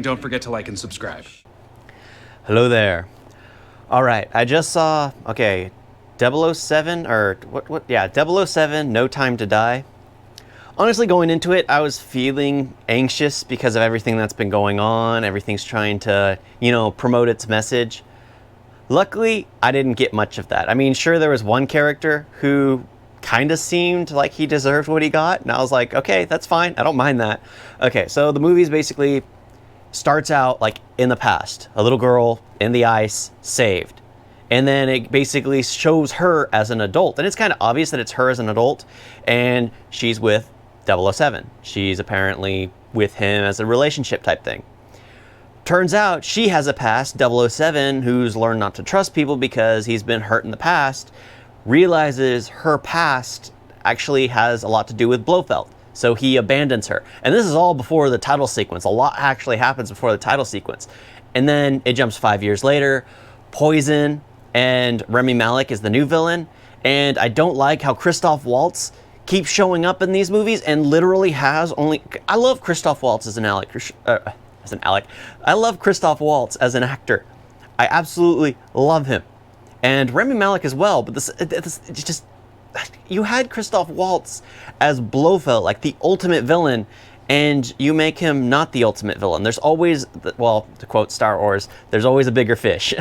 Don't forget to like and subscribe. Hello there. All right, I just saw, okay, 007, or what, yeah, 007, No Time to Die. Honestly, going into it, I was feeling anxious because of everything that's been going on. Everything's trying to, promote its message. Luckily, I didn't get much of that. I mean, sure, there was one character who kind of seemed like he deserved what he got, and I was like, okay, that's fine. I don't mind that. Okay, so the movie's basically starts out like in the past, a little girl in the ice, saved. And then it basically shows her as an adult. And it's kind of obvious that it's her as an adult, and she's with 007. She's apparently with him as a relationship type thing. Turns out she has a past, 007, who's learned not to trust people because he's been hurt in the past, realizes her past actually has a lot to do with Blofeld. So he abandons her. And this is all before the title sequence. A lot actually happens before the title sequence. And then it jumps 5 years later. Poison and Rami Malek is the new villain. And I don't like how Christoph Waltz keeps showing up in these movies and literally has only... I love Christoph Waltz as an Alec. I love Christoph Waltz as an actor. I absolutely love him. And Rami Malek as well. But it's just... You had Christoph Waltz as Blofeld, like the ultimate villain, and you make him not the ultimate villain. There's always, well, to quote Star Wars, there's always a bigger fish.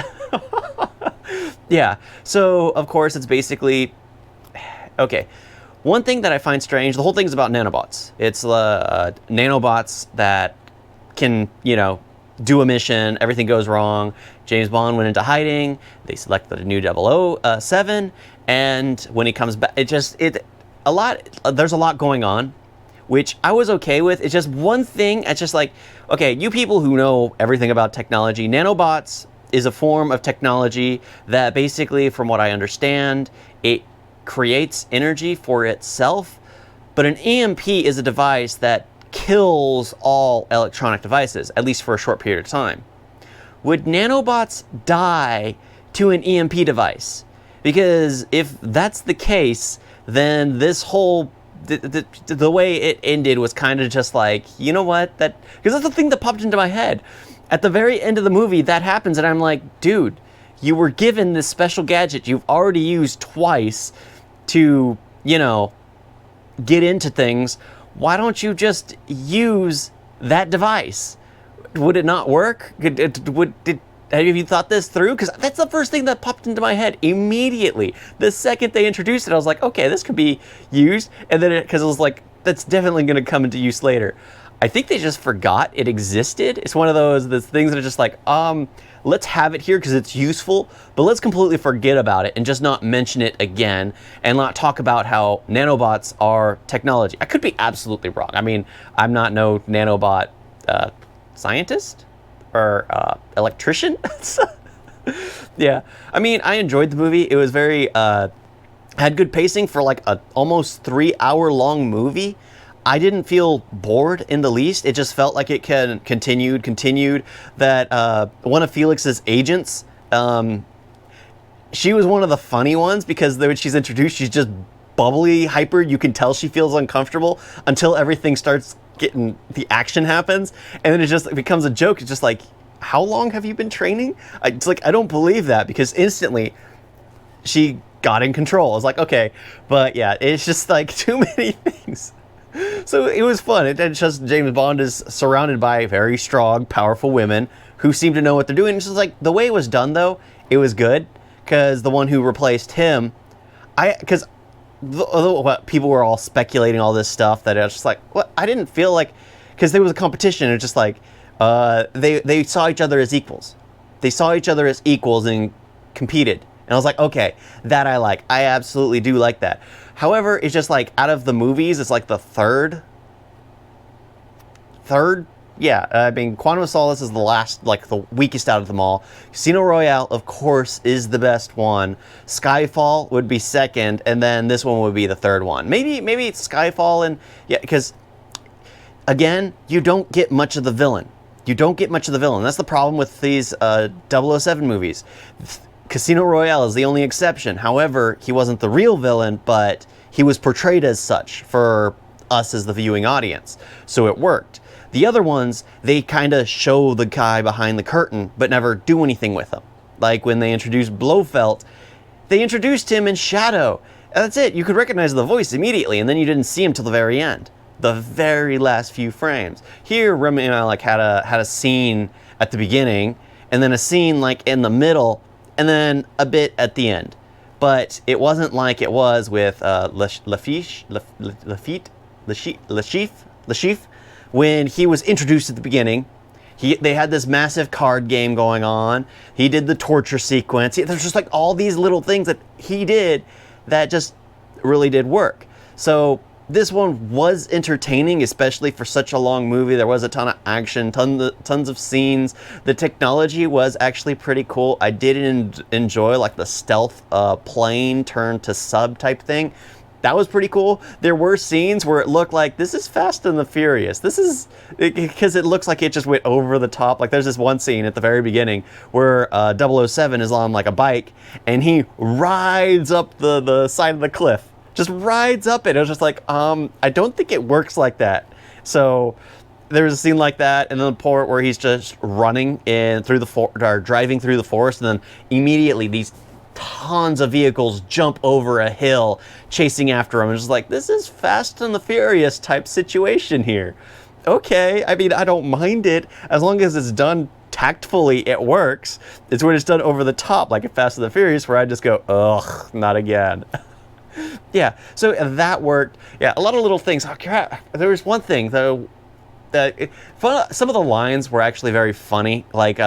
Yeah, so of course it's basically, okay. One thing that I find strange, the whole thing's about nanobots. It's nanobots that can, do a mission, everything goes wrong. James Bond went into hiding, they selected a new 007, and when he comes back, there's a lot going on, which I was okay with. It's just one thing, it's just like, okay, you people who know everything about technology, nanobots is a form of technology that basically, from what I understand, it creates energy for itself, but an EMP is a device that kills all electronic devices, at least for a short period of time. Would nanobots die to an EMP device? Because if that's the case, then this whole, the way it ended was kind of just like, you know what, because that's the thing that popped into my head. At the very end of the movie, that happens, and I'm like, dude, you were given this special gadget you've already used twice to, get into things. Why don't you just use that device? Would it not work? Have you thought this through? Because that's the first thing that popped into my head immediately. The second they introduced it, I was like, okay, this could be used. And then because it was like, that's definitely going to come into use later. I think they just forgot it existed. It's one of those things that are just like, let's have it here because it's useful, but let's completely forget about it and just not mention it again and not talk about how nanobots are technology. I could be absolutely wrong. I mean, I'm not no nanobot scientist or electrician. Yeah, I mean, I enjoyed the movie. It was very had good pacing for like a almost 3 hour long movie. I didn't feel bored in the least. It just felt like it continued. That one of Felix's agents, she was one of the funny ones because when she's introduced, she's just bubbly, hyper. You can tell she feels uncomfortable until everything starts getting, the action happens. And then it becomes a joke. It's just like, how long have you been training? It's like, I don't believe that, because instantly she got in control. I was like, okay. But yeah, it's just like too many things. So it was fun. It's just James Bond is surrounded by very strong, powerful women who seem to know what they're doing. It's just like the way it was done, though, it was good, because the one who replaced him, people were all speculating all this stuff that I was just like, what? I didn't feel like, because there was a competition. It's just like they saw each other as equals. They saw each other as equals and competed. And I was like, okay, that I like. I absolutely do like that. However, it's just like, out of the movies, it's like the third, yeah, I mean, Quantum of Solace is the last, like the weakest out of them all. Casino Royale, of course, is the best one. Skyfall would be second, and then this one would be the third one. Maybe it's Skyfall, and yeah, because again, you don't get much of the villain. That's the problem with these 007 movies. Casino Royale is the only exception. However, he wasn't the real villain, but he was portrayed as such for us as the viewing audience. So it worked. The other ones, they kind of show the guy behind the curtain, but never do anything with him. Like when they introduced Blofeld, they introduced him in shadow. And that's it. You could recognize the voice immediately, and then you didn't see him till the very end. The very last few frames. Here, Rami Malek had a scene at the beginning, and then a scene like in the middle, and then a bit at the end. But it wasn't like it was with Lafitte, when he was introduced at the beginning. They had this massive card game going on. He did the torture sequence. There's just like all these little things that he did that just really did work. So this one was entertaining, especially for such a long movie. There was a ton of action, tons of scenes. The technology was actually pretty cool. I did enjoy like the stealth plane turn to sub type thing. That was pretty cool. There were scenes where it looked like this is Fast and the Furious. This is because it looks like it just went over the top. Like there's this one scene at the very beginning where 007 is on like a bike and he rides up the side of the cliff. Just rides up it. It was just like, I don't think it works like that. So there's a scene like that, and then the part where he's just running in through or driving through the forest, and then immediately these tons of vehicles jump over a hill chasing after him. It's just like, this is Fast and the Furious type situation here. Okay, I mean, I don't mind it as long as it's done tactfully. It works. It's when it's done over the top, like in Fast and the Furious, where I just go, ugh, not again. Yeah, so that worked. Yeah, a lot of little things. Oh, crap. There was one thing though that some of the lines were actually very funny, like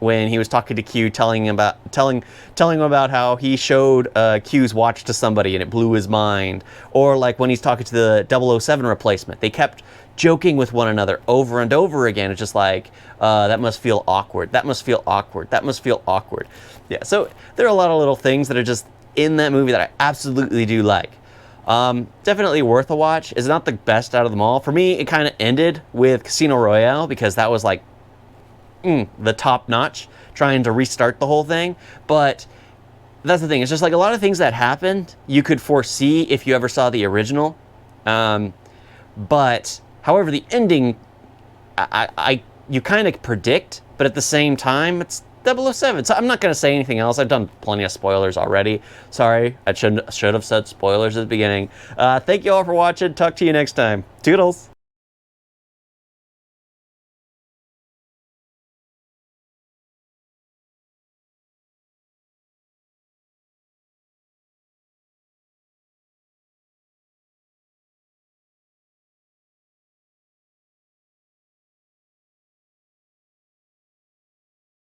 when he was talking to Q, telling him about how he showed Q's watch to somebody and it blew his mind, or like when he's talking to the 007 replacement, they kept joking with one another over and over again. It's just like, that must feel awkward. That must feel awkward. That must feel awkward. Yeah, so there are a lot of little things that are just in that movie that I absolutely do like. Definitely worth a watch. It's not the best out of them all. For me, it kind of ended with Casino Royale because that was like the top notch, trying to restart the whole thing. But that's the thing. It's just like a lot of things that happened you could foresee if you ever saw the original. But however, the ending, you kind of predict, but at the same time, it's 007. So I'm not going to say anything else. I've done plenty of spoilers already. Sorry, I should have said spoilers at the beginning. Thank you all for watching. Talk to you next time. Toodles.